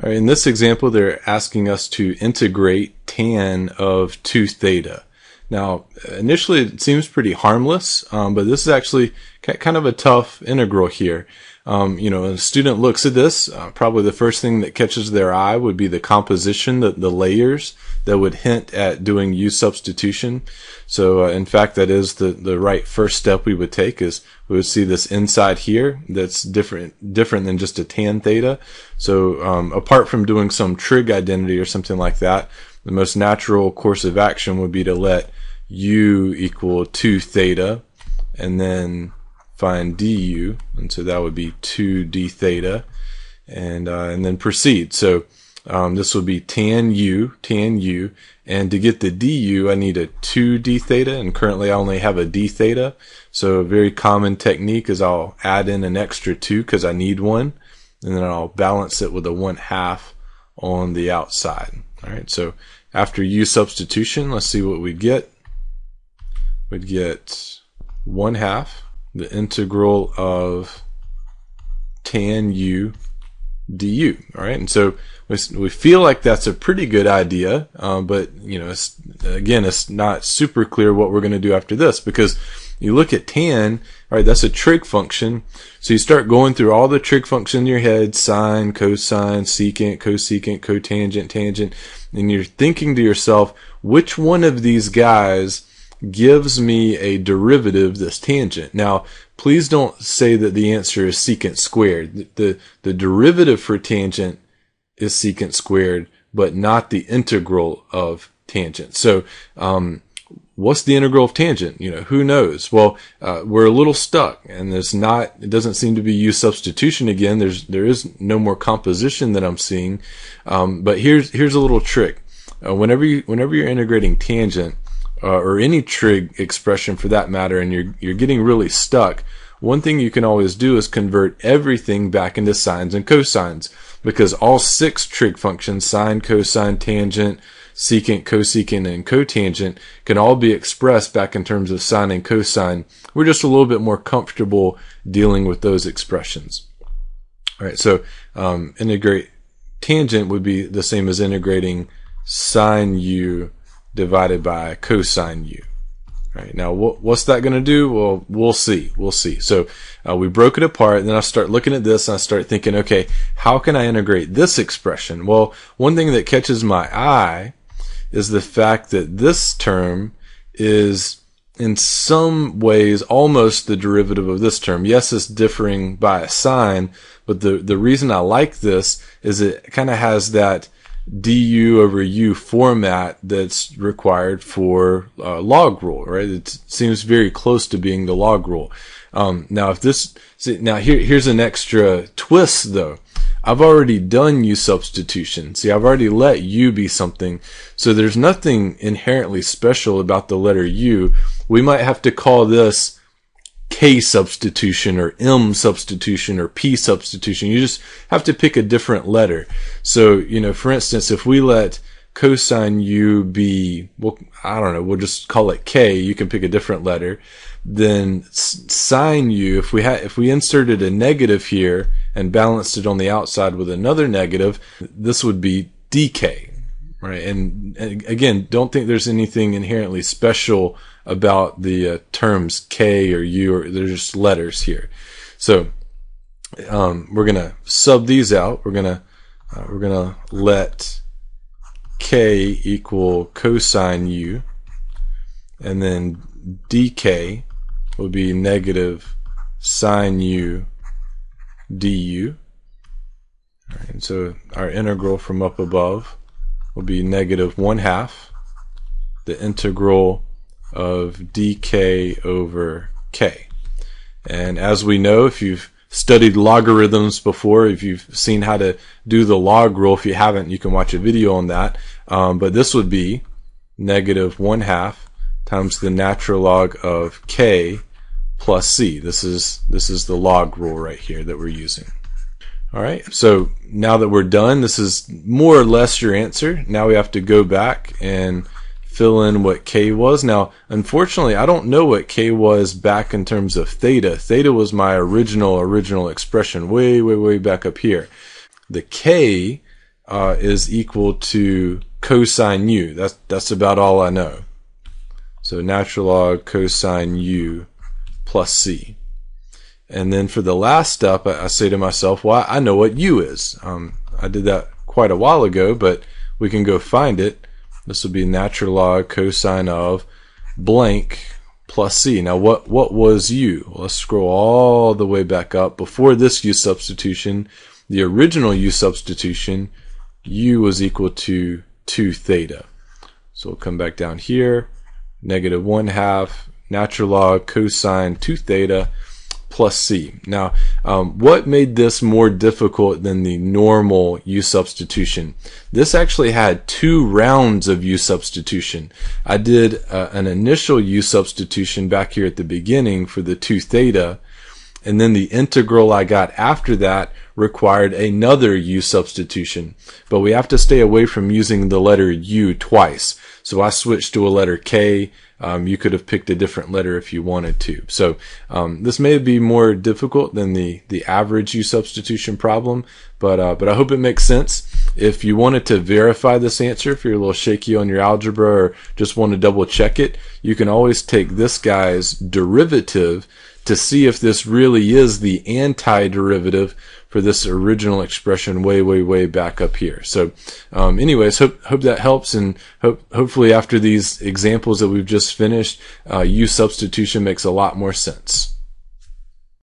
All right, in this example, they're asking us to integrate tan of 2 theta. Now, initially it seems pretty harmless, but this is actually kind of a tough integral here. When a student looks at this, probably the first thing that catches their eye would be the composition, the layers that would hint at doing u-substitution. So, in fact, that is the right first step we would take. Is we would see this inside here that's different than just a tan theta. So, apart from doing some trig identity or something like that, the most natural course of action would be to let u equal 2 theta, and then find du, and so that would be 2 d theta, and then proceed. So this would be tan u, and to get the du I need a 2 d theta, and currently I only have a d theta. So a very common technique is I'll add in an extra 2 because I need one, and then I'll balance it with a 1/2 on the outside. Alright, so after u-substitution, let's see what we get. We'd get 1/2 the integral of tan u du. All right, and so we feel like that's a pretty good idea, but it's not super clear what we're going to do after this, because you look at tan, all right, that's a trig function. So you start going through all the trig functions in your head: sine, cosine, secant, cosecant, cotangent, tangent, and you're thinking to yourself, which one of these guys gives me a derivative that's tangent? Now, please don't say that the answer is secant squared. The derivative for tangent is secant squared, but not the integral of tangent. So, what's the integral of tangent? Who knows? Well, we're a little stuck, and it doesn't seem to be u-substitution again. There is no more composition that I'm seeing. But here's a little trick. Whenever you're integrating tangent, or any trig expression for that matter, and you're getting really stuck, one thing you can always do is convert everything back into sines and cosines, because all 6 trig functions, sine, cosine, tangent, secant, cosecant, and cotangent, can all be expressed back in terms of sine and cosine. We're just a little bit more comfortable dealing with those expressions. All right, so integrate tangent would be the same as integrating sine u divided by cosine u. All right, now what's that going to do? Well, we'll see. So we broke it apart, and then I start looking at this, and I start thinking, okay, how can I integrate this expression? Well, one thing that catches my eye is the fact that this term is in some ways almost the derivative of this term. Yes, it's differing by a sign, but the reason I like this is it kind of has that du over u format that's required for log rule, right? It seems very close to being the log rule. Here's an extra twist though. I've already done u-substitution. See, I've already let u be something, so there's nothing inherently special about the letter u. We might have to call this K substitution or M substitution or P substitution. You just have to pick a different letter. So, for instance, if we let cosine u be, well, I don't know, we'll just call it K. You can pick a different letter. Then sine u, if we inserted a negative here and balanced it on the outside with another negative, this would be dk, right? And again, don't think there's anything inherently special about the terms K or U, or they're just letters here. So we're gonna sub these out. We're gonna let K equal cosine U, and then dk will be negative sine U du. All right, and so our integral from up above will be negative 1/2 the integral of dk over k. And as we know, if you've studied logarithms before, if you've seen how to do the log rule, if you haven't, you can watch a video on that. But this would be negative 1/2 times the natural log of k plus c. This is the log rule right here that we're using. All right, so now that we're done, this is more or less your answer. Now we have to go back and fill in what k was. Now, unfortunately, I don't know what k was back in terms of theta. Theta was my original expression way back up here. The k is equal to cosine u. That's about all I know. So natural log cosine u plus c. And then for the last step, I say to myself, well, I know what u is. I did that quite a while ago, but we can go find it. This will be natural log cosine of blank plus c. Now what was u? Well, let's scroll all the way back up. Before this u substitution, the original u substitution, u was equal to 2 theta. So we'll come back down here, negative 1/2 natural log cosine 2 theta plus c. Now, what made this more difficult than the normal u substitution? This actually had 2 rounds of u substitution. I did an initial u substitution back here at the beginning for the 2 theta, and then the integral I got after that required another u substitution. But we have to stay away from using the letter u twice. So I switched to a letter k. You could have picked a different letter if you wanted to. So this may be more difficult than the average u substitution problem, but I hope it makes sense. If you wanted to verify this answer, if you're a little shaky on your algebra or just want to double check it, you can always take this guy's derivative to see if this really is the antiderivative for this original expression way back up here. So anyways, hope that helps, and hopefully after these examples that we've just finished, u substitution makes a lot more sense.